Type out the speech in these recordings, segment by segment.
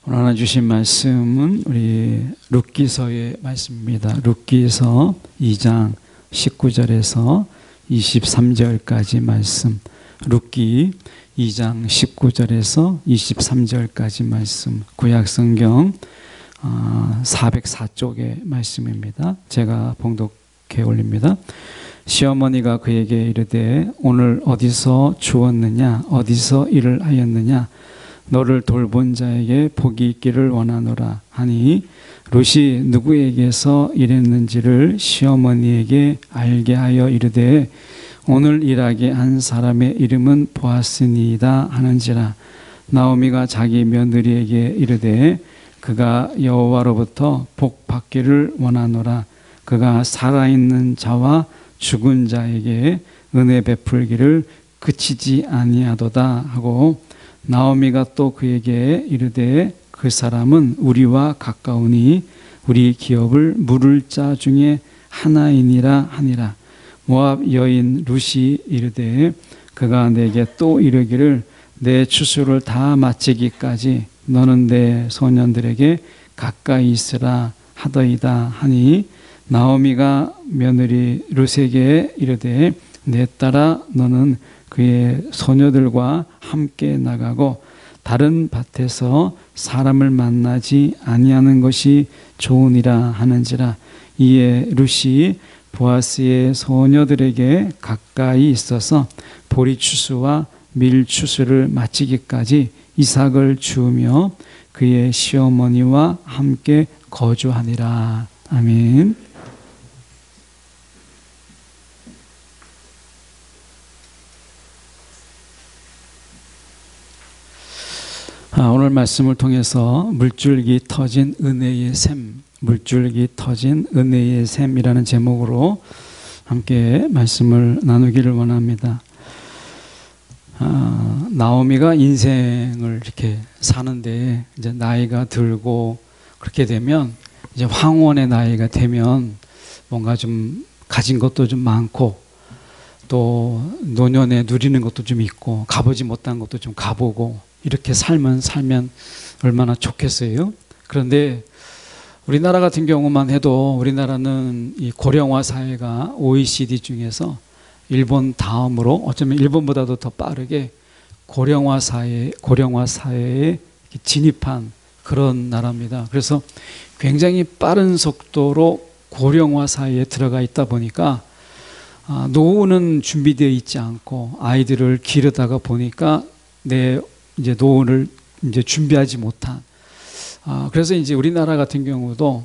오늘 하나 주신 말씀은 우리 룻기서의 말씀입니다. 룻기서 2장 19절에서 23절까지 말씀. 룻기 2장 19절에서 23절까지 말씀. 구약성경 404쪽의 말씀입니다. 제가 봉독해 올립니다. 시어머니가 그에게 이르되 오늘 어디서 주웠느냐 어디서 일을 하였느냐 너를 돌본 자에게 복이 있기를 원하노라 하니 룻이 누구에게서 일했는지를 시어머니에게 알게 하여 이르되 오늘 일하게 한 사람의 이름은 보아스니이다 하는지라. 나오미가 자기 며느리에게 이르되 그가 여호와로부터 복 받기를 원하노라. 그가 살아있는 자와 죽은 자에게 은혜 베풀기를 그치지 아니하도다 하고 나오미가 또 그에게 이르되 그 사람은 우리와 가까우니 우리 기업을 물을 자 중에 하나이니라 하니라. 모압 여인 룻이 이르되 그가 내게 또 이르기를 내 추수를 다 마치기까지 너는 내 소년들에게 가까이 있으라 하더이다 하니 나오미가 며느리 룻에게 이르되 내 딸아 너는 그의 소녀들과 함께 나가고 다른 밭에서 사람을 만나지 아니하는 것이 좋으니라 하는지라. 이에 룻이 보아스의 소녀들에게 가까이 있어서 보리추수와 밀추수를 마치기까지 이삭을 주우며 그의 시어머니와 함께 거주하니라. 아멘. 오늘 말씀을 통해서 물줄기 터진 은혜의 샘, 물줄기 터진 은혜의 샘이라는 제목으로 함께 말씀을 나누기를 원합니다. 나오미가 인생을 이렇게 사는데 이제 나이가 들고 그렇게 되면 이제 황혼의 나이가 되면 뭔가 좀 가진 것도 좀 많고 또 노년에 누리는 것도 좀 있고 가보지 못한 것도 좀 가보고 이렇게 살면 얼마나 좋겠어요. 그런데 우리나라 같은 경우만 해도 우리나라는 이 고령화 사회가 OECD 중에서 일본 다음으로 어쩌면 일본보다도 더 빠르게 고령화 사회에 진입한 그런 나라입니다. 그래서 굉장히 빠른 속도로 고령화 사회에 들어가 있다 보니까 노후는 준비되어 있지 않고 아이들을 기르다가 보니까 이제 노후를 이제 준비하지 못한. 그래서 이제 우리나라 같은 경우도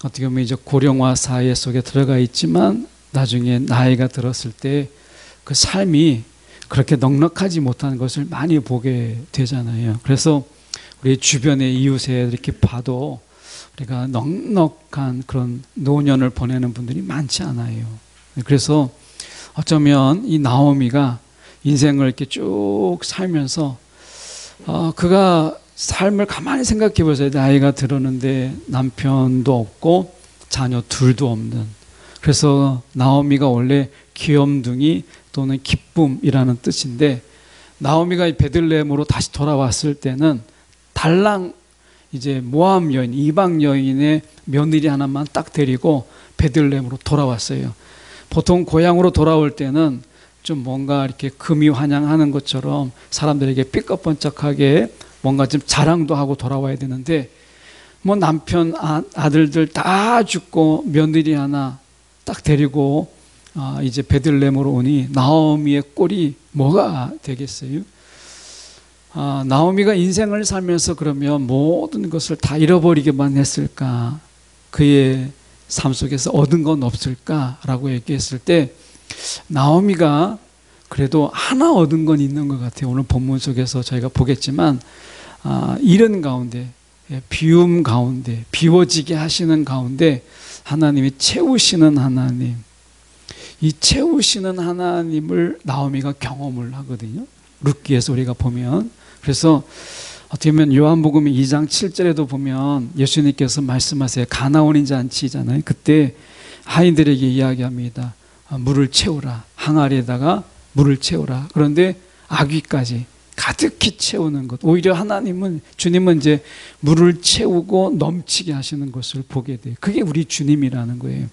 어떻게 보면 이제 고령화 사회 속에 들어가 있지만 나중에 나이가 들었을 때 그 삶이 그렇게 넉넉하지 못한 것을 많이 보게 되잖아요. 그래서 우리 주변의 이웃에 이렇게 봐도 우리가 넉넉한 그런 노년을 보내는 분들이 많지 않아요. 그래서 어쩌면 이 나오미가 인생을 이렇게 쭉 살면서 그가 삶을 가만히 생각해 보세요. 나이가 들었는데 남편도 없고 자녀 둘도 없는. 그래서 나오미가 원래 귀염둥이 또는 기쁨이라는 뜻인데 나오미가 베들레헴으로 다시 돌아왔을 때는 달랑 이제 모압 여인, 이방 여인의 며느리 하나만 딱 데리고 베들레헴으로 돌아왔어요. 보통 고향으로 돌아올 때는 좀 뭔가 이렇게 금이 환영하는 것처럼 사람들에게 삐까뻔쩍하게 뭔가 좀 자랑도 하고 돌아와야 되는데 뭐 남편 아들들 다 죽고 며느리 하나 딱 데리고 이제 베들레헴으로 오니 나오미의 꼴이 뭐가 되겠어요? 나오미가 인생을 살면서 그러면 모든 것을 다 잃어버리게만 했을까? 그의 삶 속에서 얻은 건 없을까라고 얘기했을 때 나오미가 그래도 하나 얻은 건 있는 것 같아요. 오늘 본문 속에서 저희가 보겠지만 이른 가운데, 비움 가운데, 비워지게 하시는 가운데 하나님이 채우시는 하나님, 이 채우시는 하나님을 나오미가 경험을 하거든요. 룻기에서 우리가 보면. 그래서 어떻게 보면 요한복음 2장 7절에도 보면 예수님께서 말씀하세요. 가나온 잔치잖아요. 그때 하인들에게 이야기합니다. 물을 채우라. 항아리에다가 물을 채우라. 그런데 아귀까지 가득히 채우는 것. 오히려 하나님은, 주님은 이제 물을 채우고 넘치게 하시는 것을 보게 돼요. 그게 우리 주님이라는 거예요.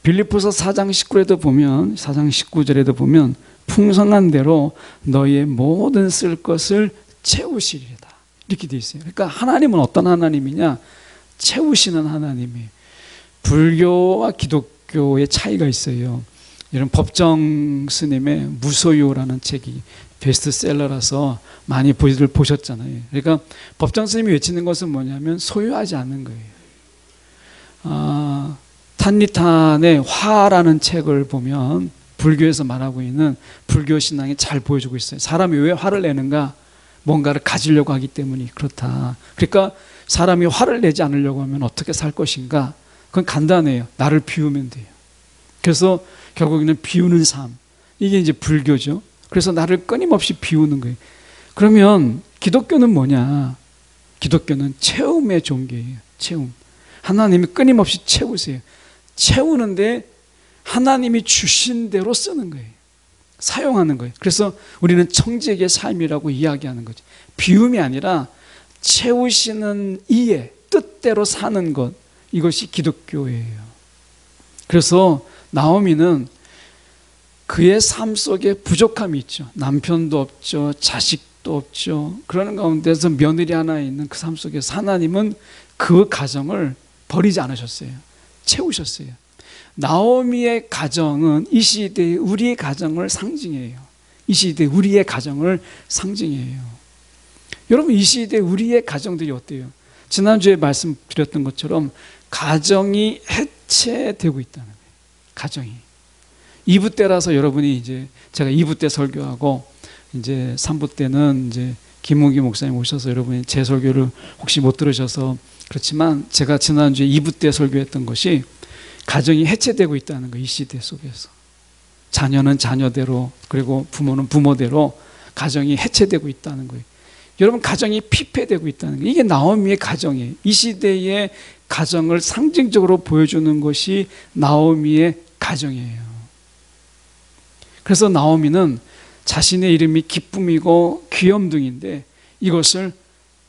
빌립보서 4장 19절에도 보면, 4장 19절에도 보면 풍성한 대로 너희의 모든 쓸 것을 채우시리다, 이렇게 되어 있어요. 그러니까 하나님은 어떤 하나님이냐? 채우시는 하나님이에요. 불교와 기독교의 차이가 있어요. 이런 법정 스님의 무소유라는 책이 베스트셀러라서 많이 보셨잖아요. 그러니까 법정 스님이 외치는 것은 뭐냐면 소유하지 않는 거예요. 탄니탄의 화라는 책을 보면 불교에서 말하고 있는 불교 신앙이 잘 보여주고 있어요. 사람이 왜 화를 내는가? 뭔가를 가지려고 하기 때문이 그렇다. 그러니까 사람이 화를 내지 않으려고 하면 어떻게 살 것인가? 그건 간단해요. 나를 비우면 돼요. 그래서 결국에는 비우는 삶, 이게 이제 불교죠. 그래서 나를 끊임없이 비우는 거예요. 그러면 기독교는 뭐냐? 기독교는 채움의 종교예요. 채움. 하나님이 끊임없이 채우세요. 채우는데 하나님이 주신 대로 쓰는 거예요. 사용하는 거예요. 그래서 우리는 청지기의 삶이라고 이야기하는 거죠. 비움이 아니라 채우시는 이의 뜻대로 사는 것, 이것이 기독교예요. 그래서 나오미는 그의 삶 속에 부족함이 있죠. 남편도 없죠. 자식도 없죠. 그러는 가운데서 며느리 하나 있는 그 삶 속에서 하나님은 그 가정을 버리지 않으셨어요. 채우셨어요. 나오미의 가정은 이 시대의 우리의 가정을 상징해요. 이 시대의 우리의 가정을 상징해요. 여러분, 이 시대의 우리의 가정들이 어때요? 지난주에 말씀드렸던 것처럼 가정이 해체되고 있다는 거예요. 가정이. 2부 때라서 여러분이 이제 제가 2부 때 설교하고 이제 3부 때는 이제 김웅기 목사님 오셔서 여러분이 제 설교를 혹시 못 들으셔서 그렇지만 제가 지난주에 2부 때 설교했던 것이 가정이 해체되고 있다는 거예요. 이 시대 속에서. 자녀는 자녀대로, 그리고 부모는 부모대로 가정이 해체되고 있다는 거예요. 여러분, 가정이 피폐되고 있다는 거예요. 이게 나오미의 가정이에요. 이 시대의 가정을 상징적으로 보여주는 것이 나오미의 가정이에요. 그래서 나오미는 자신의 이름이 기쁨이고 귀염둥인데 이것을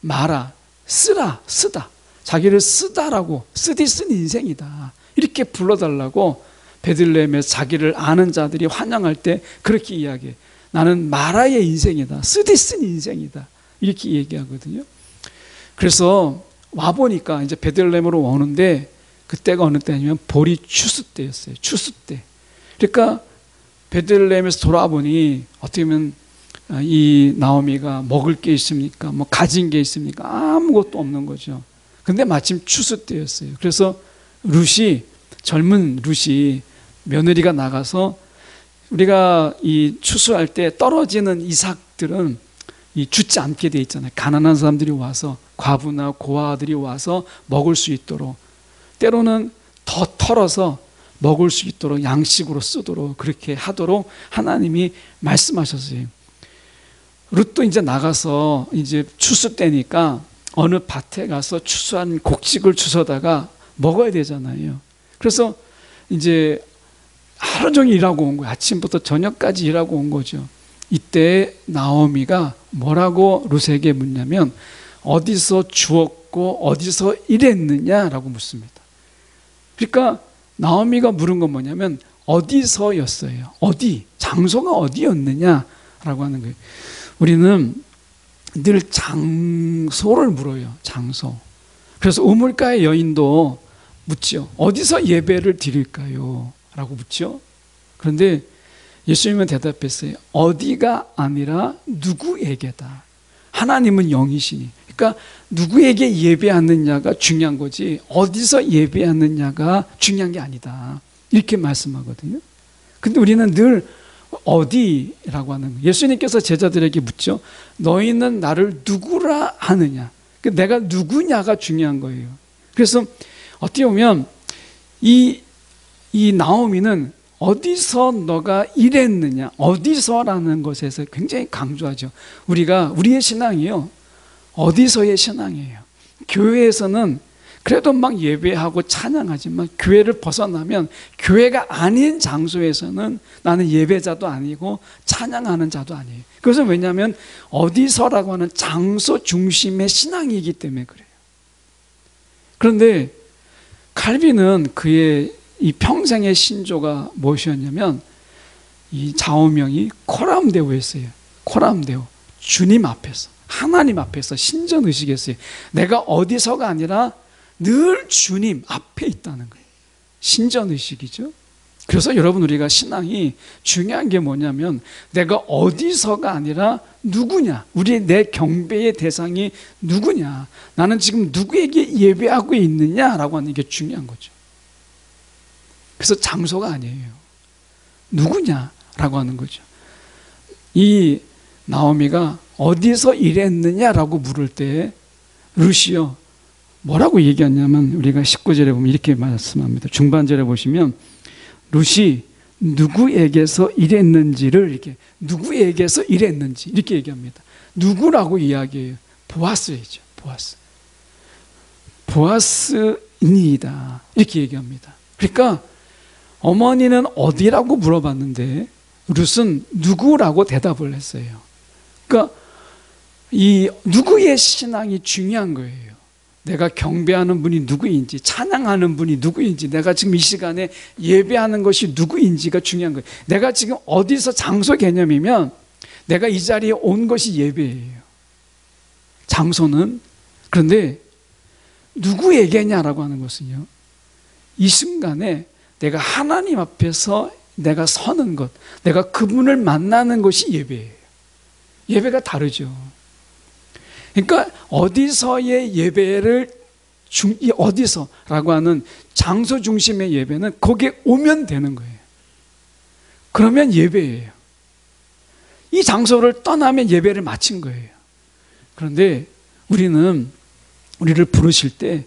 말아, 쓰라, 쓰다. 자기를 쓰다라고, 쓰디 쓴 인생이다, 이렇게 불러달라고 베들레헴에서 자기를 아는 자들이 환영할 때 그렇게 이야기해. 나는 마라의 인생이다, 쓰디 쓴 인생이다, 이렇게 얘기하거든요. 그래서 와보니까 이제 베들레헴으로 오는데 그때가 어느 때냐면 보리 추수 때였어요. 추수 때. 그러니까 베들레헴에서 돌아와 보니 어떻게 보면 이 나오미가 먹을 게 있습니까? 뭐 가진 게 있습니까? 아무것도 없는 거죠. 근데 마침 추수 때였어요. 그래서 젊은 룻이 며느리가 나가서, 우리가 이 추수할 때 떨어지는 이삭들은 이 죽지 않게 돼 있잖아요. 가난한 사람들이 와서, 과부나 고아들이 와서 먹을 수 있도록, 때로는 더 털어서 먹을 수 있도록 양식으로 쓰도록 그렇게 하도록 하나님이 말씀하셨어요. 룻도 이제 나가서 이제 추수 때니까 어느 밭에 가서 추수한 곡식을 주워다가 먹어야 되잖아요. 그래서 이제 하루 종일 일하고 온 거예요. 아침부터 저녁까지 일하고 온 거죠. 이때 나오미가 뭐라고 룻에게 묻냐면 어디서 주었고 어디서 일했느냐라고 묻습니다. 그러니까 나오미가 물은 건 뭐냐면 어디서였어요. 어디, 장소가 어디였느냐라고 하는 거예요. 우리는 늘 장소를 물어요. 장소. 그래서 우물가의 여인도 묻죠. 어디서 예배를 드릴까요? 라고 묻죠. 그런데 예수님은 대답했어요. 어디가 아니라 누구에게다. 하나님은 영이시니. 그러니까 누구에게 예배하느냐가 중요한 거지 어디서 예배하느냐가 중요한 게 아니다, 이렇게 말씀하거든요. 근데 우리는 늘 어디라고 하는 거예요. 예수님께서 제자들에게 묻죠. 너희는 나를 누구라 하느냐. 내가 누구냐가 중요한 거예요. 그래서 어떻게 보면 이 나오미는 어디서 너가 일했느냐, 어디서라는 것에서 굉장히 강조하죠. 우리의 신앙이요, 어디서의 신앙이에요. 교회에서는 그래도 막 예배하고 찬양하지만 교회를 벗어나면 교회가 아닌 장소에서는 나는 예배자도 아니고 찬양하는 자도 아니에요. 그것은 왜냐하면 어디서라고 하는 장소 중심의 신앙이기 때문에 그래요. 그런데 칼빈은 그의 이 평생의 신조가 무엇이었냐면 이 좌우명이 코람데오였어요. 코람데오, 주님 앞에서, 하나님 앞에서 신전의식이었어요. 내가 어디서가 아니라 늘 주님 앞에 있다는 거예요. 신전의식이죠. 그래서 여러분, 우리가 신앙이 중요한 게 뭐냐면 내가 어디서가 아니라 누구냐, 내 경배의 대상이 누구냐, 나는 지금 누구에게 예배하고 있느냐라고 하는 게 중요한 거죠. 그래서 장소가 아니에요. 누구냐라고 하는 거죠. 이 나오미가 어디서 일했느냐라고 물을 때 룻이요 뭐라고 얘기하냐면, 우리가 19절에 보면 이렇게 말씀합니다. 중반절에 보시면 룻이 누구에게서 일했는지를 누구에게서 일했는지 이렇게 얘기합니다. 누구라고 이야기해요? 보아스이죠. 보아스니이다 이렇게 얘기합니다. 그러니까 어머니는 어디라고 물어봤는데 룻은 누구라고 대답을 했어요. 그러니까 이 누구의 신앙이 중요한 거예요. 내가 경배하는 분이 누구인지, 찬양하는 분이 누구인지, 내가 지금 이 시간에 예배하는 것이 누구인지가 중요한 거예요. 내가 지금 어디서, 장소 개념이면 내가 이 자리에 온 것이 예배예요. 장소는. 그런데 누구에게냐라고 하는 것은요, 이 순간에 내가 하나님 앞에서 내가 서는 것, 내가 그분을 만나는 것이 예배예요. 예배가 다르죠. 그러니까 어디서의 예배를 어디서라고 하는 장소 중심의 예배는 거기에 오면 되는 거예요. 그러면 예배예요. 이 장소를 떠나면 예배를 마친 거예요. 그런데 우리를 부르실 때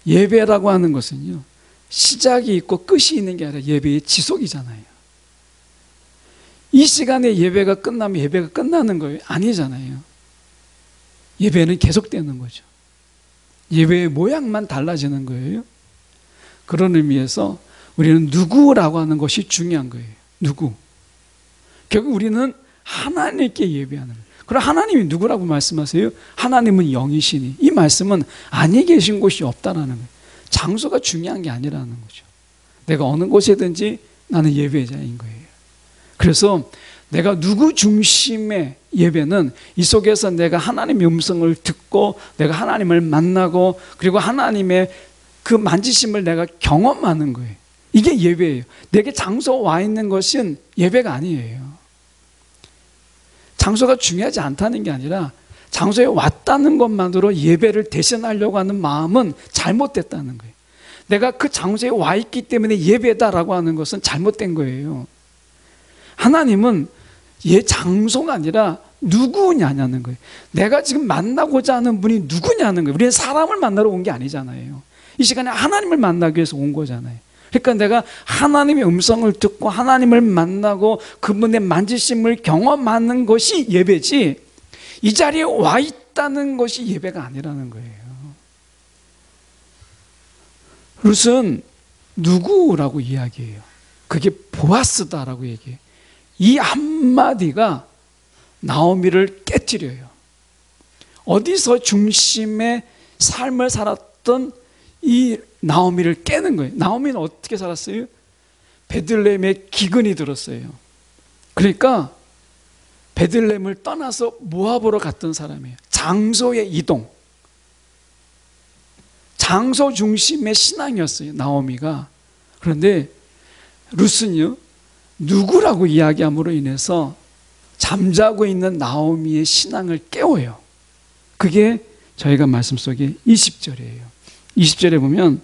예배라고 하는 것은요, 시작이 있고 끝이 있는 게 아니라 예배의 지속이잖아요. 이 시간에 예배가 끝나면 예배가 끝나는 거예요? 아니잖아요. 예배는 계속되는 거죠. 예배의 모양만 달라지는 거예요. 그런 의미에서 우리는 누구라고 하는 것이 중요한 거예요. 누구. 결국 우리는 하나님께 예배하는 거예요. 그럼 하나님이 누구라고 말씀하세요? 하나님은 영이시니. 이 말씀은 아니 계신 곳이 없다라는 거예요. 장소가 중요한 게 아니라는 거죠. 내가 어느 곳에든지 나는 예배자인 거예요. 그래서 내가 누구 중심의 예배는 이 속에서 내가 하나님의 음성을 듣고 내가 하나님을 만나고 그리고 하나님의 그 만지심을 내가 경험하는 거예요. 이게 예배예요. 내게 장소 와 있는 것은 예배가 아니에요. 장소가 중요하지 않다는 게 아니라 장소에 왔다는 것만으로 예배를 대신하려고 하는 마음은 잘못됐다는 거예요. 내가 그 장소에 와 있기 때문에 예배다라고 하는 것은 잘못된 거예요. 하나님은 장소가 아니라 누구냐는 거예요. 내가 지금 만나고자 하는 분이 누구냐는 거예요. 우리는 사람을 만나러 온 게 아니잖아요. 이 시간에 하나님을 만나기 위해서 온 거잖아요. 그러니까 내가 하나님의 음성을 듣고 하나님을 만나고 그분의 만지심을 경험하는 것이 예배지, 이 자리에 와 있다는 것이 예배가 아니라는 거예요. 룻은 누구라고 이야기해요? 그게 보아스다라고 얘기해요. 이 한마디가 나오미를 깨뜨려요. 어디서 중심의 삶을 살았던 이 나오미를 깨는 거예요. 나오미는 어떻게 살았어요? 베들레헴에 기근이 들었어요. 그러니까 베들레헴을 떠나서 모압으로 갔던 사람이에요. 장소의 이동, 장소 중심의 신앙이었어요, 나오미가. 그런데 룻은요, 누구라고 이야기함으로 인해서 잠자고 있는 나오미의 신앙을 깨워요. 그게 저희가 말씀 속에 20절이에요. 20절에 보면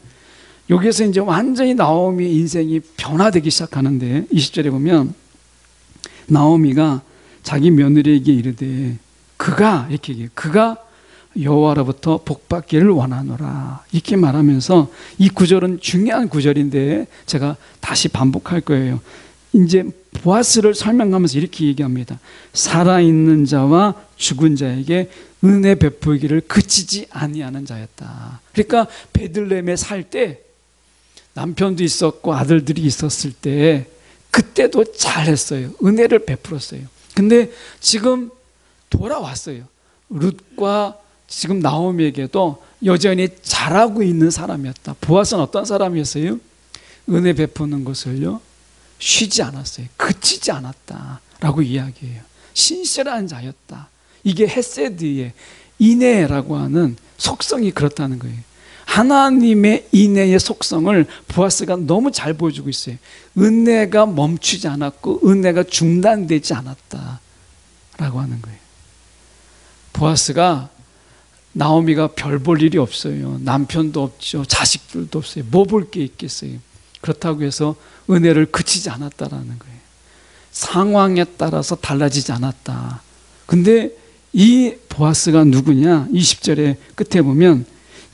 여기에서 이제 완전히 나오미의 인생이 변화되기 시작하는데, 20절에 보면 나오미가 자기 며느리에게 이르되 그가 이렇게 얘기해요. 그가 여호와로부터 복받기를 원하노라 이렇게 말하면서, 이 구절은 중요한 구절인데 제가 다시 반복할 거예요. 이제 보아스를 설명하면서 이렇게 얘기합니다. 살아있는 자와 죽은 자에게 은혜 베풀기를 그치지 아니하는 자였다. 그러니까 베들레헴에 살 때 남편도 있었고 아들들이 있었을 때 그때도 잘했어요. 은혜를 베풀었어요. 근데 지금 돌아왔어요. 룻과 지금 나오미에게도 여전히 잘하고 있는 사람이었다. 보아스는 어떤 사람이었어요? 은혜 베푸는 것을요 쉬지 않았어요. 그치지 않았다라고 이야기해요. 신실한 자였다. 이게 헤세드의 인애라고 하는 속성이 그렇다는 거예요. 하나님의 인애의 속성을 보아스가 너무 잘 보여주고 있어요. 은혜가 멈추지 않았고 은혜가 중단되지 않았다라고 하는 거예요. 보아스가 나오미가 별 볼 일이 없어요. 남편도 없죠. 자식들도 없어요. 뭐 볼 게 있겠어요. 그렇다고 해서 은혜를 그치지 않았다라는 거예요. 상황에 따라서 달라지지 않았다. 근데 이 보아스가 누구냐? 20절에 끝에 보면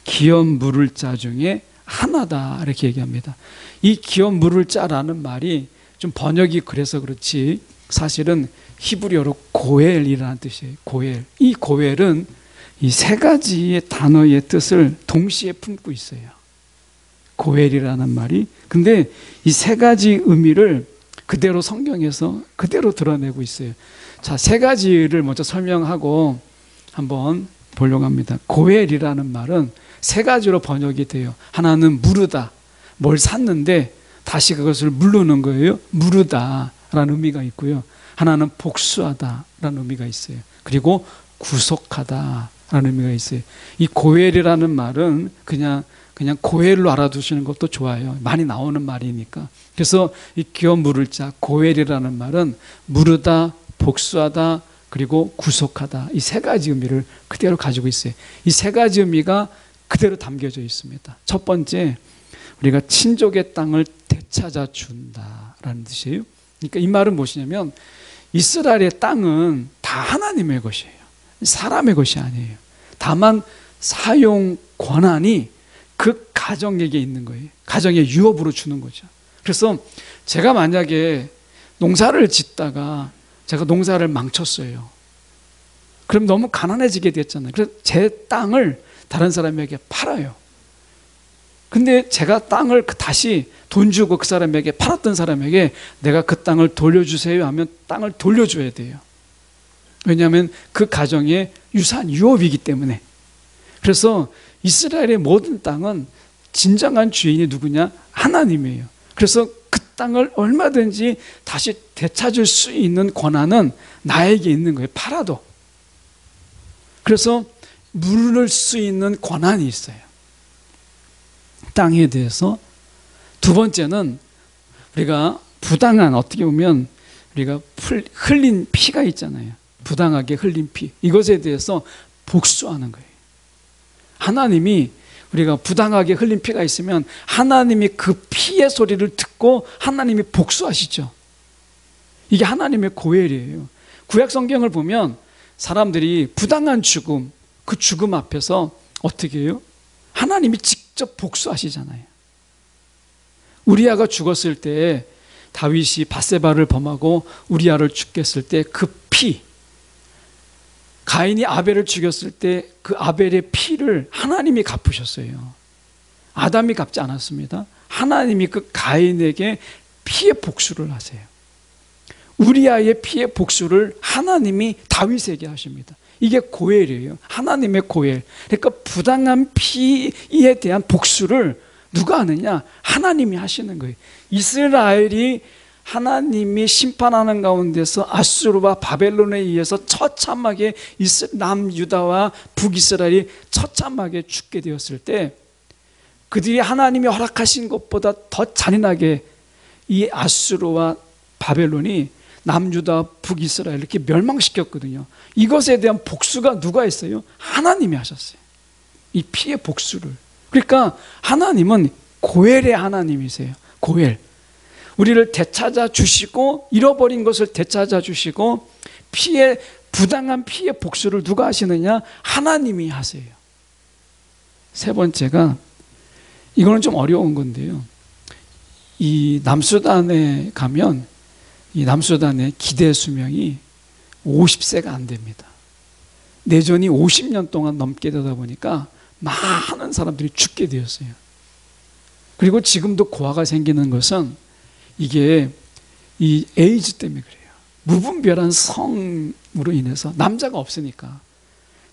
기업 물을 자 중에 하나다 이렇게 얘기합니다. 이 기업 물을 자라는 말이 좀 번역이 그래서 그렇지 사실은 히브리어로 고엘이라는 뜻이에요. 고엘. 이 고엘은 이 세 가지의 단어의 뜻을 동시에 품고 있어요. 고엘이라는 말이. 근데 이 세 가지 의미를 그대로 성경에서 그대로 드러내고 있어요. 자, 세 가지를 먼저 설명하고 한번 보려고 합니다. 고엘이라는 말은 세 가지로 번역이 돼요. 하나는 무르다. 뭘 샀는데 다시 그것을 물르는 거예요. 무르다라는 의미가 있고요. 하나는 복수하다라는 의미가 있어요. 그리고 구속하다라는 의미가 있어요. 이 고엘이라는 말은 그냥 고엘로 알아두시는 것도 좋아요. 많이 나오는 말이니까. 그래서 이 기업 물을 자 고엘이라는 말은 무르다, 복수하다, 그리고 구속하다. 이 세 가지 의미를 그대로 가지고 있어요. 이 세 가지 의미가 그대로 담겨져 있습니다. 첫 번째, 우리가 친족의 땅을 되찾아 준다라는 뜻이에요. 그러니까 이 말은 무엇이냐면 이스라엘의 땅은 다 하나님의 것이에요. 사람의 것이 아니에요. 다만 사용 권한이 그 가정에게 있는 거예요. 가정의 유업으로 주는 거죠. 그래서 제가 만약에 농사를 짓다가 제가 농사를 망쳤어요. 그럼 너무 가난해지게 됐잖아요. 그래서 제 땅을 다른 사람에게 팔아요. 근데 제가 땅을 다시 돈 주고 그 사람에게 팔았던 사람에게 내가 그 땅을 돌려주세요 하면 땅을 돌려줘야 돼요. 왜냐하면 그 가정의 유산, 유업이기 때문에. 그래서 이스라엘의 모든 땅은 진정한 주인이 누구냐? 하나님이에요. 그래서 그 땅을 얼마든지 다시 되찾을 수 있는 권한은 나에게 있는 거예요. 팔아도. 그래서 물을 수 있는 권한이 있어요. 땅에 대해서. 두 번째는 우리가 부당한, 어떻게 보면 우리가 흘린 피가 있잖아요. 부당하게 흘린 피. 이것에 대해서 복수하는 거예요. 하나님이 우리가 부당하게 흘린 피가 있으면 하나님이 그 피의 소리를 듣고 하나님이 복수하시죠. 이게 하나님의 고엘이에요. 구약 성경을 보면 사람들이 부당한 죽음, 그 죽음 앞에서 어떻게 해요? 하나님이 직접 복수하시잖아요. 우리아가 죽었을 때 다윗이 밧세바를 범하고 우리아를 죽게 했을 때 그 피, 가인이 아벨을 죽였을 때 그 아벨의 피를 하나님이 갚으셨어요. 아담이 갚지 않았습니다. 하나님이 그 가인에게 피의 복수를 하세요. 우리아의 피의 복수를 하나님이 다윗에게 하십니다. 이게 고엘이에요. 하나님의 고엘. 그러니까 부당한 피에 대한 복수를 누가 하느냐? 하나님이 하시는 거예요. 이스라엘이 하나님이 심판하는 가운데서 아수르와 바벨론에 의해서 처참하게 남유다와 북이스라엘이 처참하게 죽게 되었을 때 그들이 하나님이 허락하신 것보다 더 잔인하게 이 아수르와 바벨론이 남유다 북이스라엘 이렇게 멸망시켰거든요. 이것에 대한 복수가 누가 했어요? 하나님이 하셨어요. 이 피의 복수를. 그러니까 하나님은 고엘의 하나님이세요. 고엘. 우리를 되찾아 주시고 잃어버린 것을 되찾아 주시고 부당한 피의 복수를 누가 하시느냐? 하나님이 하세요. 세 번째가 이거는 좀 어려운 건데요. 이 남수단에 가면 이 남수단의 기대 수명이 50세가 안 됩니다. 내전이 50년 동안 넘게 되다 보니까 많은 사람들이 죽게 되었어요. 그리고 지금도 고아가 생기는 것은 이게 이 에이즈 때문에 그래요. 무분별한 성으로 인해서 남자가 없으니까,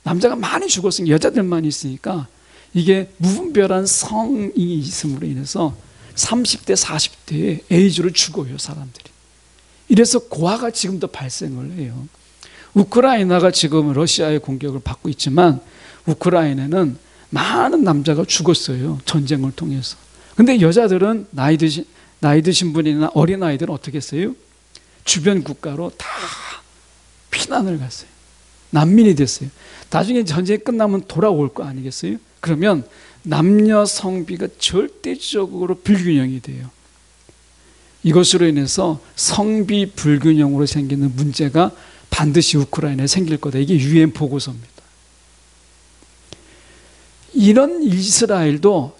남자가 많이 죽었으니까, 여자들만 있으니까 이게 무분별한 성이 있음으로 인해서 30대 40대에 에이즈로 죽어요, 사람들이. 이래서 고아가 지금도 발생을 해요. 우크라이나가 지금 러시아의 공격을 받고 있지만 우크라이나는 많은 남자가 죽었어요, 전쟁을 통해서. 근데 여자들은 나이 드신 분이나 어린아이들은 어떻게 했어요? 주변 국가로 다 피난을 갔어요. 난민이 됐어요. 나중에 전쟁이 끝나면 돌아올 거 아니겠어요? 그러면 남녀 성비가 절대적으로 불균형이 돼요. 이것으로 인해서 성비 불균형으로 생기는 문제가 반드시 우크라이나에 생길 거다. 이게 UN 보고서입니다. 이런 이스라엘도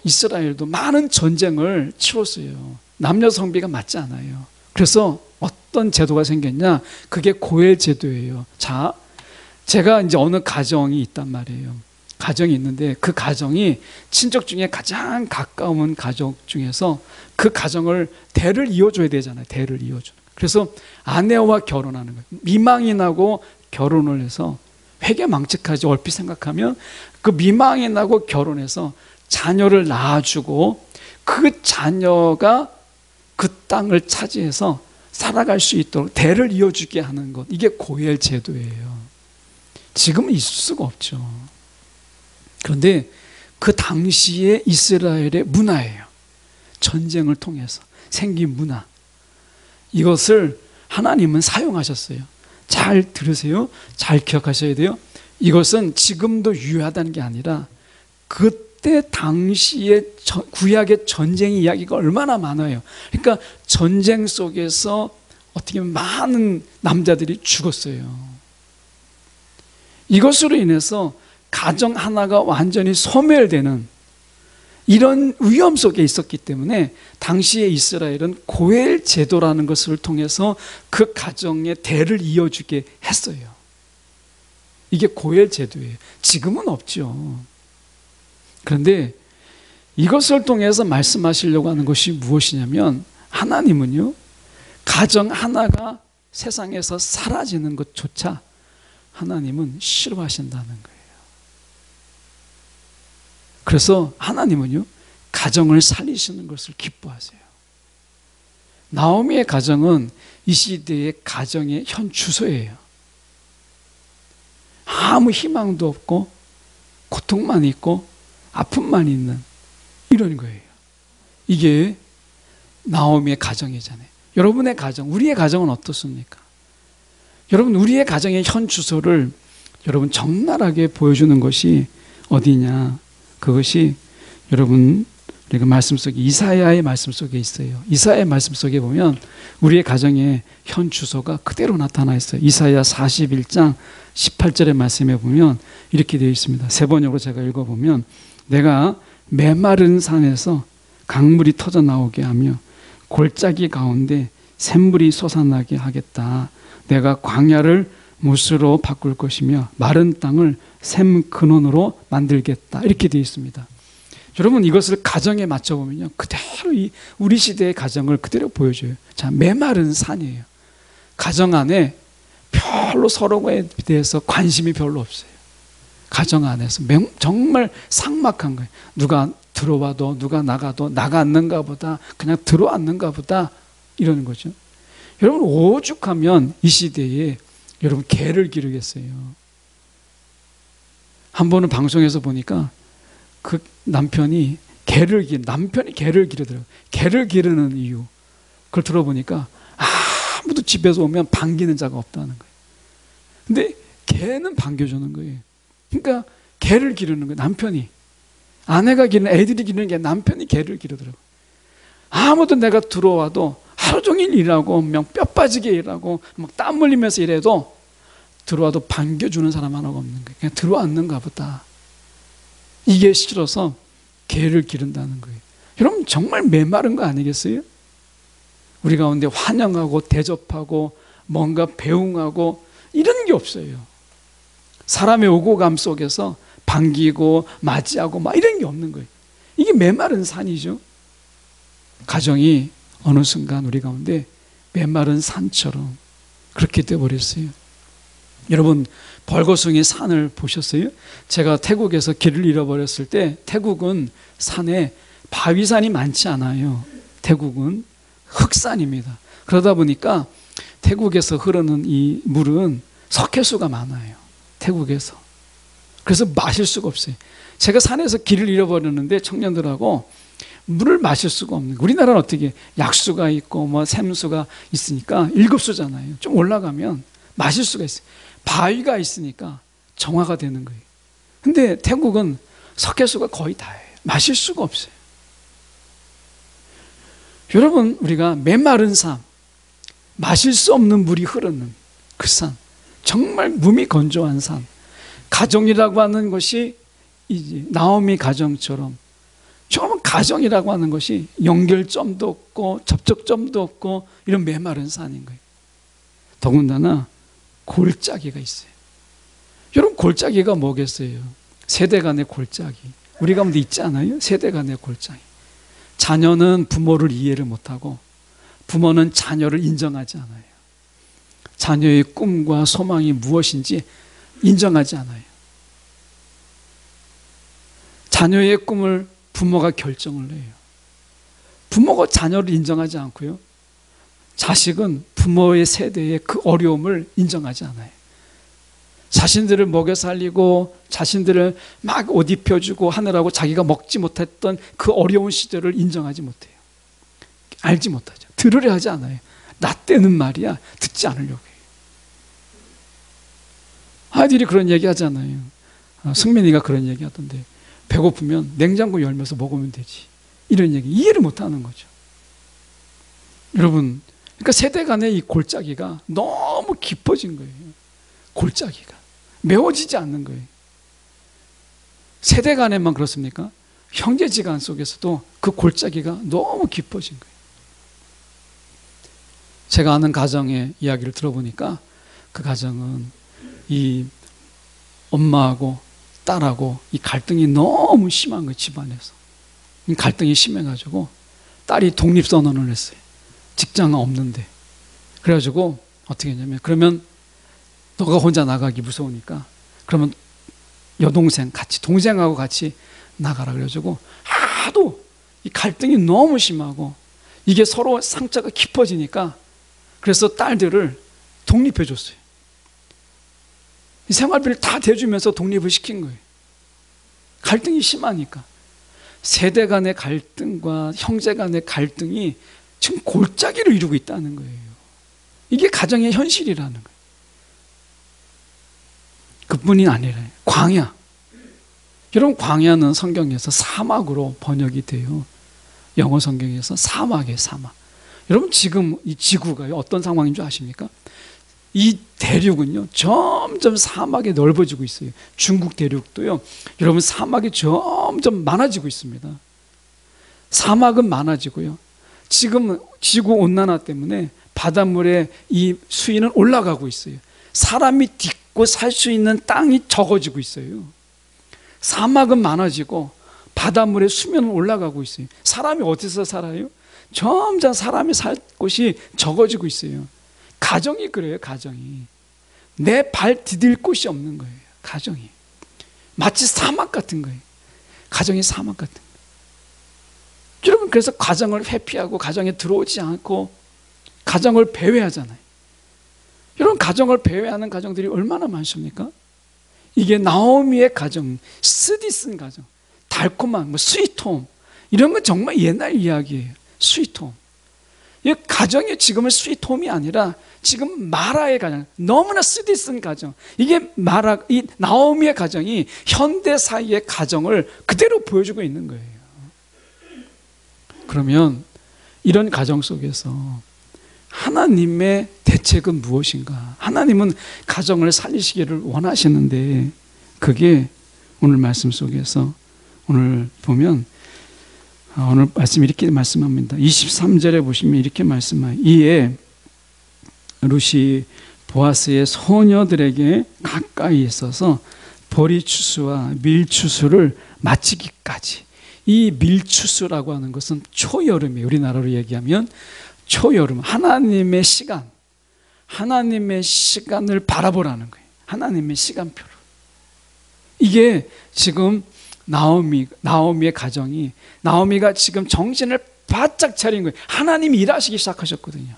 많은 전쟁을 치렀어요. 남녀 성비가 맞지 않아요. 그래서 어떤 제도가 생겼냐? 그게 고엘 제도예요. 자, 제가 이제 어느 가정이 있단 말이에요. 가정이 있는데 그 가정이 친척 중에 가장 가까운 가족 중에서 그 가정을 대를 이어줘야 되잖아요. 대를 이어주는. 그래서 아내와 결혼하는 거예요. 미망이 나고 결혼을 해서 회개망측하지. 얼핏 생각하면 그 미망이 나고 결혼해서 자녀를 낳아주고 그 자녀가 그 땅을 차지해서 살아갈 수 있도록 대를 이어주게 하는 것, 이게 고엘 제도예요. 지금은 있을 수가 없죠. 그런데 그 당시에 이스라엘의 문화예요. 전쟁을 통해서 생긴 문화. 이것을 하나님은 사용하셨어요. 잘 들으세요. 잘 기억하셔야 돼요. 이것은 지금도 유효하다는 게 아니라 그때 당시에 구약의 전쟁 이야기가 얼마나 많아요. 그러니까 전쟁 속에서 어떻게 보면 많은 남자들이 죽었어요. 이것으로 인해서 가정 하나가 완전히 소멸되는 이런 위험 속에 있었기 때문에 당시에 이스라엘은 고엘 제도라는 것을 통해서 그 가정의 대를 이어주게 했어요. 이게 고엘 제도예요. 지금은 없죠. 그런데 이것을 통해서 말씀하시려고 하는 것이 무엇이냐면, 하나님은요, 가정 하나가 세상에서 사라지는 것조차 하나님은 싫어하신다는 거예요. 그래서 하나님은요, 가정을 살리시는 것을 기뻐하세요. 나오미의 가정은 이 시대의 가정의 현 주소예요. 아무 희망도 없고 고통만 있고 아픔만 있는 이런 거예요. 이게 나오미의 가정이잖아요. 여러분의 가정, 우리의 가정은 어떻습니까? 여러분, 우리의 가정의 현 주소를 여러분 적나라하게 보여주는 것이 어디냐? 그것이 여러분 우리가 말씀 속에, 이사야의 말씀 속에 있어요. 이사야의 말씀 속에 보면 우리의 가정의 현 주소가 그대로 나타나 있어요. 이사야 41장 18절의 말씀에 보면 이렇게 되어 있습니다. 세 번역으로 제가 읽어보면, 내가 메마른 산에서 강물이 터져 나오게 하며 골짜기 가운데 샘물이 솟아나게 하겠다. 내가 광야를 못으로 바꿀 것이며 마른 땅을 샘 근원으로 만들겠다. 이렇게 되어 있습니다. 여러분, 이것을 가정에 맞춰보면요, 그대로 우리 시대의 가정을 그대로 보여줘요. 자, 메마른 산이에요. 가정 안에 별로 서로에 대해서 관심이 별로 없어요. 가정 안에서 정말 삭막한 거예요. 누가 들어와도 누가 나가도 나갔는가 보다, 그냥 들어왔는가 보다, 이러는 거죠. 여러분, 오죽하면 이 시대에 여러분 개를 기르겠어요. 한 번은 방송에서 보니까 그 남편이 개를 기르더라고요. 개를 기르는 이유, 그걸 들어보니까 아무도 집에서 오면 반기는 자가 없다는 거예요. 근데 개는 반겨주는 거예요. 그러니까 개를 기르는 거예요. 남편이, 아내가 기르는, 애들이 기르는 게 남편이 개를 기르더라고요. 아무도 내가 들어와도 하루 종일 일하고 뼈 빠지게 일하고 막 땀 흘리면서 일해도 들어와도 반겨주는 사람 하나가 없는 거예요. 그냥 들어왔는가 보다. 이게 싫어서 개를 기른다는 거예요. 여러분, 정말 메마른 거 아니겠어요? 우리 가운데 환영하고 대접하고 뭔가 배웅하고 이런 게 없어요. 사람의 오고 감 속에서 반기고 맞이하고 막 이런 게 없는 거예요. 이게 메마른 산이죠. 가정이 어느 순간 우리 가운데 메마른 산처럼 그렇게 되어버렸어요. 여러분, 벌거숭이 산을 보셨어요? 제가 태국에서 길을 잃어버렸을 때, 태국은 산에 바위산이 많지 않아요. 태국은 흑산입니다. 그러다 보니까 태국에서 흐르는 이 물은 석회수가 많아요. 태국에서. 그래서 마실 수가 없어요. 제가 산에서 길을 잃어버렸는데 청년들하고 물을 마실 수가 없는 거예요. 우리나라는 어떻게 약수가 있고 뭐 샘수가 있으니까 7수잖아요. 좀 올라가면 마실 수가 있어요. 바위가 있으니까 정화가 되는 거예요. 근데 태국은 석회수가 거의 다예요. 마실 수가 없어요. 여러분, 우리가 메마른 삶, 마실 수 없는 물이 흐르는 그 산, 정말 몸이 건조한 산, 가정이라고 하는 것이 이제 나오미 가정처럼 정말 가정이라고 하는 것이 연결점도 없고 접촉점도 없고 이런 메마른 산인 거예요. 더군다나 골짜기가 있어요. 여러분, 골짜기가 뭐겠어요? 세대 간의 골짜기. 우리 가운데 있지 않아요? 세대 간의 골짜기. 자녀는 부모를 이해를 못하고 부모는 자녀를 인정하지 않아요. 자녀의 꿈과 소망이 무엇인지 인정하지 않아요. 자녀의 꿈을 부모가 결정을 해요. 부모가 자녀를 인정하지 않고요. 자식은 부모의 세대의 그 어려움을 인정하지 않아요. 자신들을 먹여 살리고 자신들을 막 옷 입혀주고 하느라고 자기가 먹지 못했던 그 어려운 시절을 인정하지 못해요. 알지 못하죠. 들으려 하지 않아요. 나 때는 말이야 듣지 않으려고 해요. 아이들이 그런 얘기 하잖아요. 승민이가 그런 얘기 하던데, 배고프면 냉장고 열면서 먹으면 되지. 이런 얘기 이해를 못하는 거죠. 여러분, 그러니까 세대 간의 이 골짜기가 너무 깊어진 거예요. 골짜기가 메워지지 않는 거예요. 세대 간에만 그렇습니까? 형제지간 속에서도 그 골짜기가 너무 깊어진 거예요. 제가 아는 가정의 이야기를 들어보니까 그 가정은 이 엄마하고 딸하고 이 갈등이 너무 심한 거예요. 집안에서 이 갈등이 심해가지고 딸이 독립선언을 했어요. 직장 없는데. 그래가지고 어떻게 했냐면, 그러면 너가 혼자 나가기 무서우니까 그러면 여동생 같이, 동생하고 같이 나가라. 그래가지고 하도 이 갈등이 너무 심하고 이게 서로 상처가 깊어지니까 그래서 딸들을 독립해 줬어요. 이 생활비를 다 대주면서 독립을 시킨 거예요. 갈등이 심하니까. 세대 간의 갈등과 형제 간의 갈등이 지금 골짜기를 이루고 있다는 거예요. 이게 가정의 현실이라는 거예요. 그뿐이 아니라 광야. 여러분, 광야는 성경에서 사막으로 번역이 돼요. 영어 성경에서 사막이에요. 사막. 여러분, 지금 이 지구가 어떤 상황인 줄 아십니까? 이 대륙은요 점점 사막이 넓어지고 있어요. 중국 대륙도요, 여러분, 사막이 점점 많아지고 있습니다. 사막은 많아지고요, 지금 지구 온난화 때문에 바닷물의 이 수위는 올라가고 있어요. 사람이 딛고 살 수 있는 땅이 적어지고 있어요. 사막은 많아지고 바닷물의 수면은 올라가고 있어요. 사람이 어디서 살아요? 점점 사람이 살 곳이 적어지고 있어요. 가정이 그래요. 가정이 내 발 디딜 곳이 없는 거예요. 가정이 마치 사막 같은 거예요. 가정이 사막 같은 거예요. 여러분, 그래서 가정을 회피하고 가정에 들어오지 않고 가정을 배회하잖아요. 여러분, 가정을 배회하는 가정들이 얼마나 많습니까? 이게 나오미의 가정, 쓰디쓴 가정, 달콤한 뭐 스위트홈, 이런 건 정말 옛날 이야기예요. 스위트홈. 이 가정이 지금은 스위트홈이 아니라 지금 마라의 가정, 너무나 쓰디쓴 가정. 이게 이 나오미의 가정이 현대 사회의 가정을 그대로 보여주고 있는 거예요. 그러면 이런 가정 속에서 하나님의 대책은 무엇인가? 하나님은 가정을 살리시기를 원하시는데, 그게 오늘 말씀 속에서 오늘 보면 오늘 말씀 이렇게 말씀합니다. 23절에 보시면 이렇게 말씀해요. 이에 룻이 보아스의 소녀들에게 가까이 있어서 보리추수와 밀추수를 마치기까지. 이 밀추수라고 하는 것은 초여름이에요. 우리나라로 얘기하면 초여름, 하나님의 시간, 하나님의 시간을 바라보라는 거예요. 하나님의 시간표를. 이게 지금 나오미의 가정이, 나오미가 지금 정신을 바짝 차린 거예요. 하나님이 일하시기 시작하셨거든요.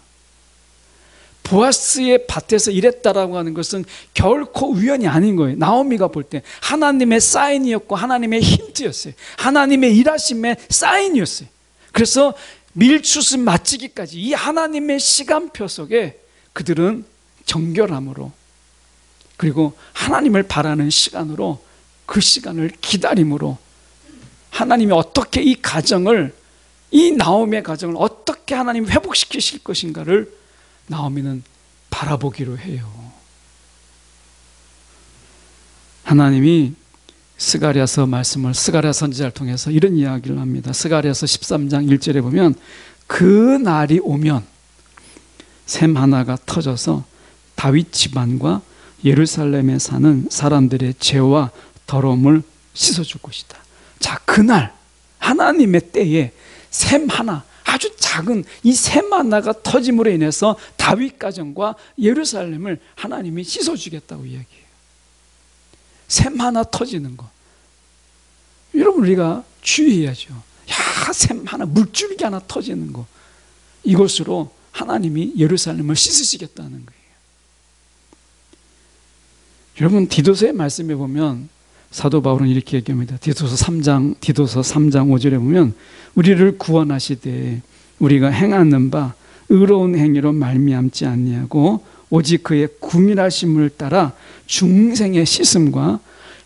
보아스의 밭에서 일했다라고 하는 것은 결코 우연이 아닌 거예요. 나오미가 볼 때 하나님의 사인이었고 하나님의 힌트였어요. 하나님의 일하심의 사인이었어요. 그래서 밀추수 마치기까지 이 하나님의 시간표 속에 그들은 정결함으로, 그리고 하나님을 바라는 시간으로, 그 시간을 기다림으로, 하나님이 어떻게 이 가정을, 이 나오미의 가정을 어떻게 하나님이 회복시키실 것인가를 나오미는 바라보기로 해요. 하나님이 스가랴서 말씀을, 스가랴 선지자를 통해서 이런 이야기를 합니다. 스가랴서 13장 1절에 보면 그 날이 오면 샘 하나가 터져서 다윗 집안과 예루살렘에 사는 사람들의 죄와 더러움을 씻어줄 것이다. 자, 그날 하나님의 때에 샘 하나, 아주 작은 이 샘 하나가 터짐으로 인해서 다윗 가정과 예루살렘을 하나님이 씻어주겠다고 이야기해요. 샘 하나 터지는 거. 여러분, 우리가 주의해야죠. 야, 샘 하나, 물줄기 하나 터지는 거. 이것으로 하나님이 예루살렘을 씻으시겠다는 거예요. 여러분, 디도서의 말씀에 보면 사도 바울은 이렇게 얘기합니다. 디도서 3장 5절에 보면 우리를 구원하시되 우리가 행하는 바 의로운 행위로 말미암지 아니하고 오직 그의 구밀하심을 따라 중생의 씻음과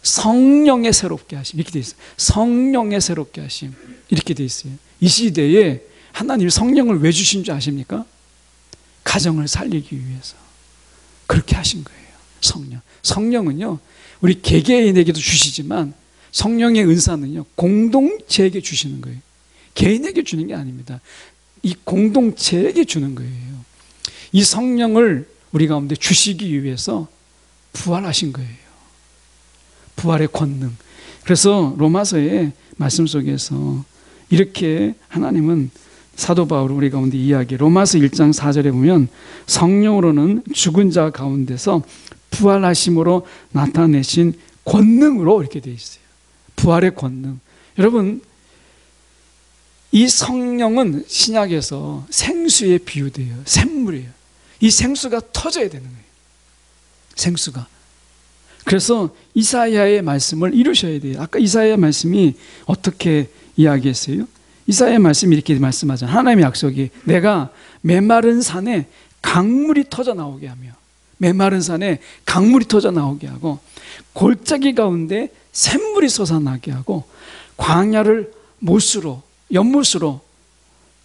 성령의 새롭게 하심, 이렇게 돼 있어요. 성령의 새롭게 하심, 이렇게 돼 있어요. 이 시대에 하나님이 성령을 왜 주신 줄 아십니까? 가정을 살리기 위해서 그렇게 하신 거예요. 성령은요, 우리 개개인에게도 주시지만 성령의 은사는요, 공동체에게 주시는 거예요. 개인에게 주는 게 아닙니다. 이 공동체에게 주는 거예요. 이 성령을 우리 가운데 주시기 위해서 부활하신 거예요. 부활의 권능. 그래서 로마서의 말씀 속에서 이렇게 하나님은, 사도 바울은 우리 가운데 이야기, 로마서 1장 4절에 보면 성령으로는 죽은 자 가운데서 부활하심으로 나타내신 권능으로, 이렇게 되어 있어요. 부활의 권능. 여러분, 이 성령은 신약에서 생수에 비유돼요. 샘물이에요. 이 생수가 터져야 되는 거예요. 생수가. 그래서 이사야의 말씀을 이루셔야 돼요. 아까 이사야의 말씀이 어떻게 이야기했어요? 이사야의 말씀이 이렇게 말씀하잖아요. 하나님의 약속이 내가 메마른 산에 강물이 터져 나오게 하며, 메마른 산에 강물이 터져 나오게 하고 골짜기 가운데 샘물이 솟아나게 하고 광야를 못으로, 연못으로,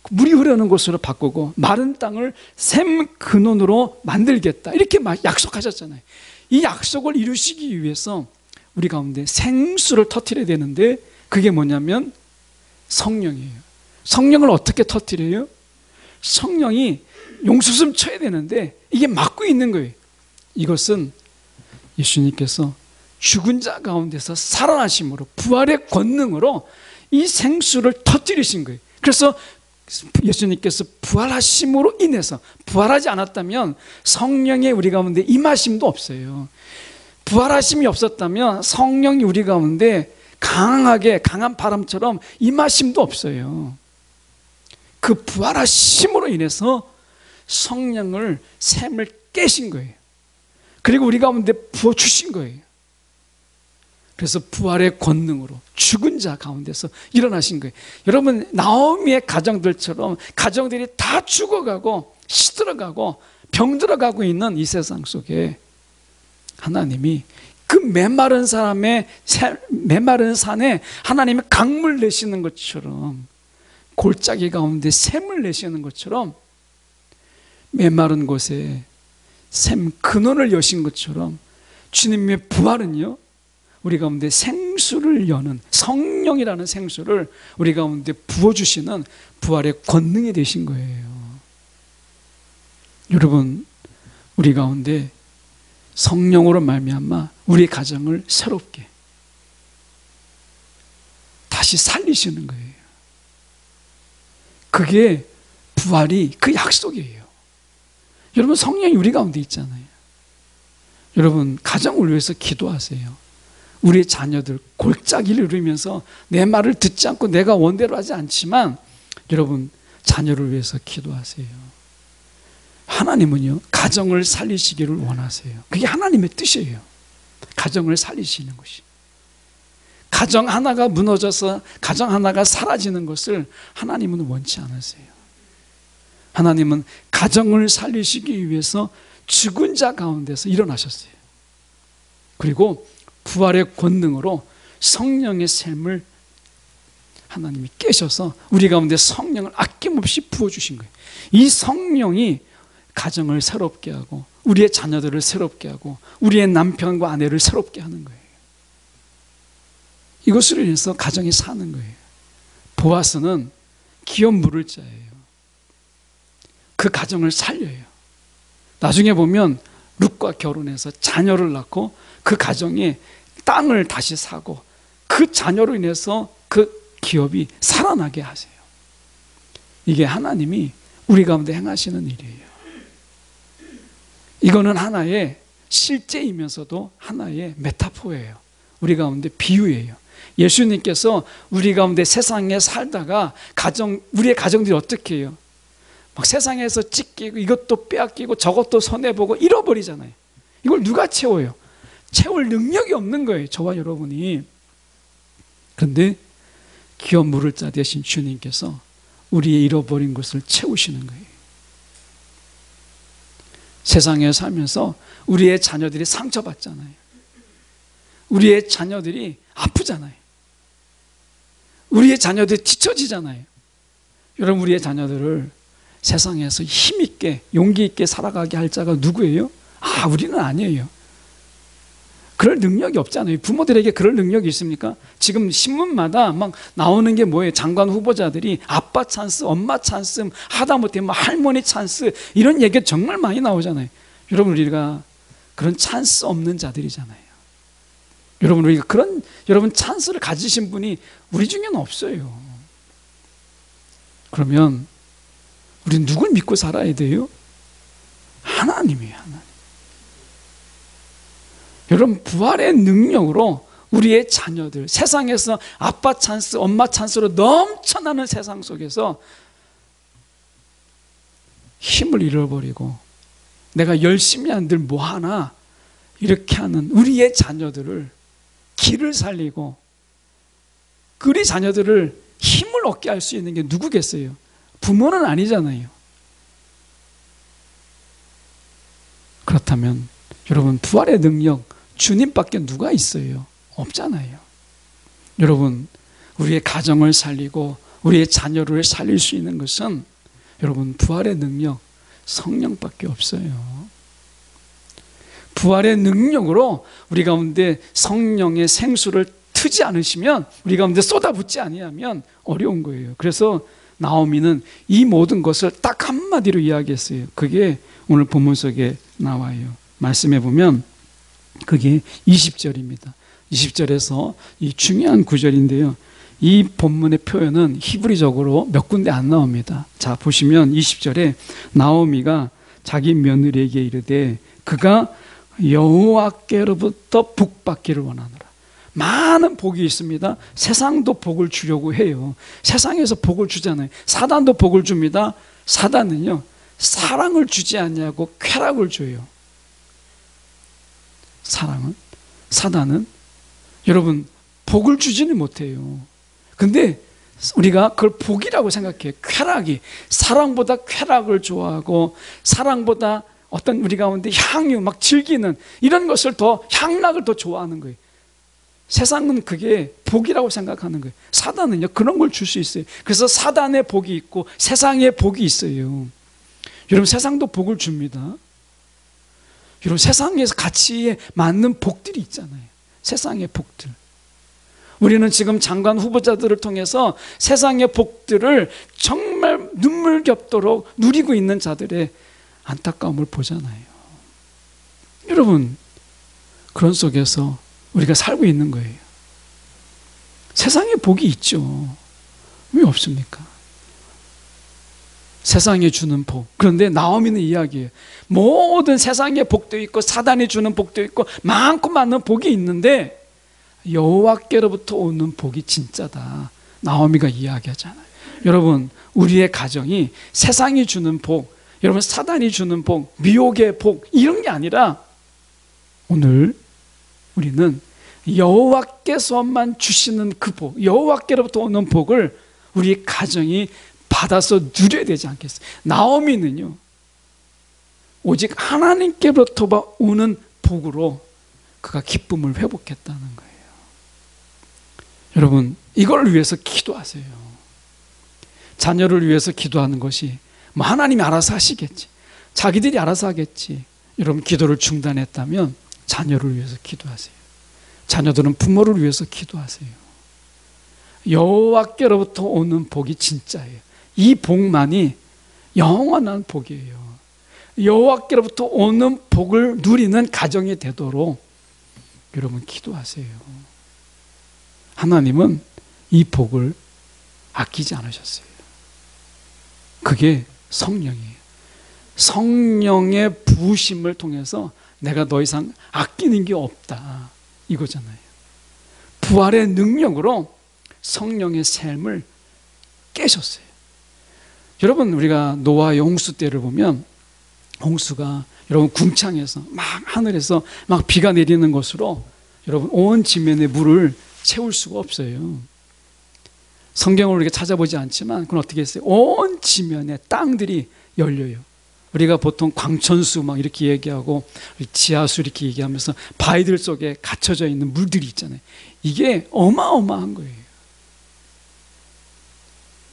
물이 흐르는 곳으로 바꾸고 마른 땅을 샘 근원으로 만들겠다, 이렇게 약속하셨잖아요. 이 약속을 이루시기 위해서 우리 가운데 생수를 터뜨려야 되는데 그게 뭐냐면 성령이에요. 성령을 어떻게 터뜨려요? 성령이 용수숨 쳐야 되는데 이게 막고 있는 거예요. 이것은 예수님께서 죽은 자 가운데서 살아나심으로, 부활의 권능으로 이 생수를 터뜨리신 거예요. 그래서 예수님께서 부활하심으로 인해서, 부활하지 않았다면 성령의 우리 가운데 임하심도 없어요. 부활하심이 없었다면 성령이 우리 가운데 강하게, 강한 바람처럼 임하심도 없어요. 그 부활하심으로 인해서 성령을, 샘을 깨신 거예요. 그리고 우리 가운데 부어주신 거예요. 그래서 부활의 권능으로 죽은 자 가운데서 일어나신 거예요. 여러분, 나오미의 가정들처럼 가정들이 다 죽어가고 시들어가고 병들어가고 있는 이 세상 속에 하나님이 그 메마른 산에 하나님이 강물 내시는 것처럼, 골짜기 가운데 샘을 내시는 것처럼, 메마른 곳에 샘 근원을 여신 것처럼 주님의 부활은요, 우리 가운데 생수를 여는 성령이라는 생수를 우리 가운데 부어주시는 부활의 권능이 되신 거예요. 여러분, 우리 가운데 성령으로 말미암아 우리 가정을 새롭게 다시 살리시는 거예요. 그게 부활이 그 약속이에요. 여러분, 성령이 우리 가운데 있잖아요. 여러분, 가정을 위해서 기도하세요. 우리의 자녀들 골짜기를 누리면서 내 말을 듣지 않고 내가 원대로 하지 않지만 여러분, 자녀를 위해서 기도하세요. 하나님은요, 가정을 살리시기를 원하세요. 그게 하나님의 뜻이에요. 가정을 살리시는 것이. 가정 하나가 무너져서 가정 하나가 사라지는 것을 하나님은 원치 않으세요. 하나님은 가정을 살리시기 위해서 죽은 자 가운데서 일어나셨어요. 그리고 부활의 권능으로 성령의 샘을 하나님이 깨셔서 우리 가운데 성령을 아낌없이 부어주신 거예요. 이 성령이 가정을 새롭게 하고 우리의 자녀들을 새롭게 하고 우리의 남편과 아내를 새롭게 하는 거예요. 이것으로 인해서 가정이 사는 거예요. 보아스는 기업 물을 자예요. 그 가정을 살려요. 나중에 보면 룻과 결혼해서 자녀를 낳고 그 가정에 땅을 다시 사고 그 자녀로 인해서 그 기업이 살아나게 하세요. 이게 하나님이 우리 가운데 행하시는 일이에요. 이거는 하나의 실제이면서도 하나의 메타포예요. 우리 가운데 비유예요. 예수님께서 우리 가운데 세상에 살다가 우리의 가정들이 어떻게 해요? 막 세상에서 찢기고 이것도 빼앗기고 저것도 손해보고 잃어버리잖아요. 이걸 누가 채워요? 채울 능력이 없는 거예요. 저와 여러분이. 그런데 기업 물을 자 되신 주님께서 우리의 잃어버린 것을 채우시는 거예요. 세상에 살면서 우리의 자녀들이 상처받잖아요. 우리의 자녀들이 아프잖아요. 우리의 자녀들이 뒤처지잖아요. 여러분, 우리의 자녀들을 세상에서 힘있게 용기 있게 살아가게 할 자가 누구예요? 우리는 아니에요. 그럴 능력이 없잖아요. 부모들에게 그럴 능력이 있습니까? 지금 신문마다 막 나오는 게 뭐예요? 장관 후보자들이 아빠 찬스, 엄마 찬스, 하다못해 뭐 할머니 찬스, 이런 얘기가 정말 많이 나오잖아요. 여러분, 우리가 그런 찬스 없는 자들이잖아요. 여러분, 우리가 여러분 찬스를 가지신 분이 우리 중에는 없어요. 그러면 우리는 누굴 믿고 살아야 돼요? 하나님이에요. 하나님. 여러분, 부활의 능력으로 우리의 자녀들, 세상에서 아빠 찬스, 엄마 찬스로 넘쳐나는 세상 속에서 힘을 잃어버리고 내가 열심히 한들 뭐하나 이렇게 하는 우리의 자녀들을 길을 살리고 우리 자녀들을 힘을 얻게 할 수 있는 게 누구겠어요? 부모는 아니잖아요. 그렇다면 여러분, 부활의 능력 주님밖에 누가 있어요? 없잖아요. 여러분, 우리의 가정을 살리고 우리의 자녀를 살릴 수 있는 것은 여러분, 부활의 능력 성령밖에 없어요. 부활의 능력으로 우리 가운데 성령의 생수를 트지 않으시면, 우리 가운데 쏟아붓지 아니하면 어려운 거예요. 그래서 나오미는 이 모든 것을 딱 한마디로 이야기했어요. 그게 오늘 본문 속에 나와요. 말씀해 보면 그게 20절입니다. 20절에서 이 중요한 구절인데요. 이 본문의 표현은 히브리적으로 몇 군데 안 나옵니다. 자, 보시면 20절에 나오미가 자기 며느리에게 이르되 그가 여호와께로부터 복받기를 원하노라. 많은 복이 있습니다. 세상도 복을 주려고 해요. 세상에서 복을 주잖아요. 사단도 복을 줍니다. 사단은요, 사랑을 주지 않냐고 쾌락을 줘요. 사단은 여러분 복을 주지는 못해요. 근데 우리가 그걸 복이라고 생각해요. 쾌락이, 사랑보다 쾌락을 좋아하고 사랑보다 어떤 우리 가운데 향유 막 즐기는 이런 것을 더, 향락을 더 좋아하는 거예요. 세상은 그게 복이라고 생각하는 거예요. 사단은요, 그런 걸 줄 수 있어요. 그래서 사단의 복이 있고 세상의 복이 있어요. 여러분, 세상도 복을 줍니다. 여러분, 세상에서 가치에 맞는 복들이 있잖아요. 세상의 복들. 우리는 지금 장관 후보자들을 통해서 세상의 복들을 정말 눈물겹도록 누리고 있는 자들의 안타까움을 보잖아요. 여러분, 그런 속에서 우리가 살고 있는 거예요. 세상에 복이 있죠. 왜 없습니까? 세상에 주는 복. 그런데 나오미는 이야기해요. 모든 세상의 복도 있고 사단이 주는 복도 있고 많고 많은 복이 있는데 여호와께로부터 오는 복이 진짜다. 나오미가 이야기하잖아요. 여러분, 우리의 가정이 세상이 주는 복, 여러분 사단이 주는 복, 미혹의 복 이런 게 아니라 오늘 우리는 여호와께서만 주시는 그 복, 여호와께로부터 오는 복을 우리 가정이 받아서 누려야 되지 않겠어요? 나오미는요, 오직 하나님께로부터 오는 복으로 그가 기쁨을 회복했다는 거예요. 여러분, 이걸 위해서 기도하세요. 자녀를 위해서 기도하는 것이 뭐 하나님이 알아서 하시겠지, 자기들이 알아서 하겠지. 여러분, 기도를 중단했다면 자녀를 위해서 기도하세요. 자녀들은 부모를 위해서 기도하세요. 여호와께로부터 오는 복이 진짜예요. 이 복만이 영원한 복이에요. 여호와께로부터 오는 복을 누리는 가정이 되도록 여러분 기도하세요. 하나님은 이 복을 아끼지 않으셨어요. 그게 성령이에요. 성령의 부으심을 통해서 내가 더 이상 아끼는 게 없다, 이거잖아요. 부활의 능력으로 성령의 샘을 깨셨어요. 여러분, 우리가 노아의 홍수 때를 보면 홍수가 여러분 궁창에서 막 하늘에서 막 비가 내리는 것으로 여러분 온 지면의 물을 채울 수가 없어요. 성경을 우리가 찾아보지 않지만 그건 어떻게 했어요? 온 지면의 땅들이 열려요. 우리가 보통 광천수 막 이렇게 얘기하고 지하수 이렇게 얘기하면서 바위들 속에 갇혀져 있는 물들이 있잖아요. 이게 어마어마한 거예요.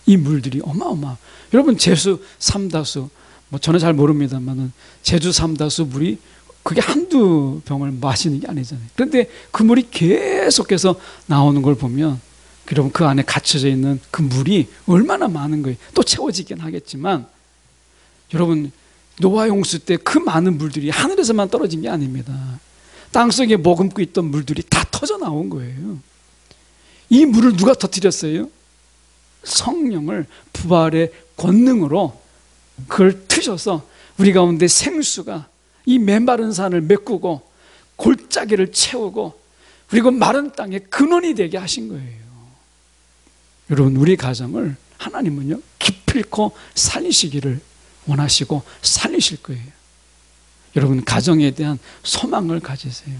이 물들이 어마어마. 여러분, 제수 삼다수, 뭐 저는 잘 모릅니다만은 제주 삼다수 물이 그게 한두 병을 마시는 게 아니잖아요. 그런데 그 물이 계속해서 나오는 걸 보면 여러분 그 안에 갇혀져 있는 그 물이 얼마나 많은 거예요. 또 채워지긴 하겠지만 여러분, 노아 홍수 때 그 많은 물들이 하늘에서만 떨어진 게 아닙니다. 땅속에 머금고 있던 물들이 다 터져 나온 거예요. 이 물을 누가 터뜨렸어요? 성령을 부활의 권능으로 그걸 트셔서 우리 가운데 생수가 이 메마른 산을 메꾸고 골짜기를 채우고 그리고 마른 땅에 근원이 되게 하신 거예요. 여러분, 우리 가정을 하나님은요 기필코 살리시기를 원하시고 살리실 거예요. 여러분, 가정에 대한 소망을 가지세요.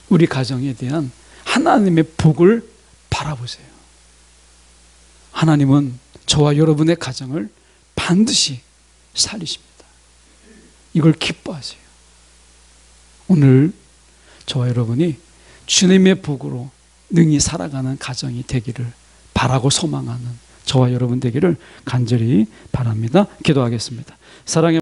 우리 가정에 대한 하나님의 복을 바라보세요. 하나님은 저와 여러분의 가정을 반드시 살리십니다. 이걸 기뻐하세요. 오늘 저와 여러분이 주님의 복으로 능히 살아가는 가정이 되기를 바라고 소망하는 저와 여러분 되기를 간절히 바랍니다. 기도하겠습니다. 사랑의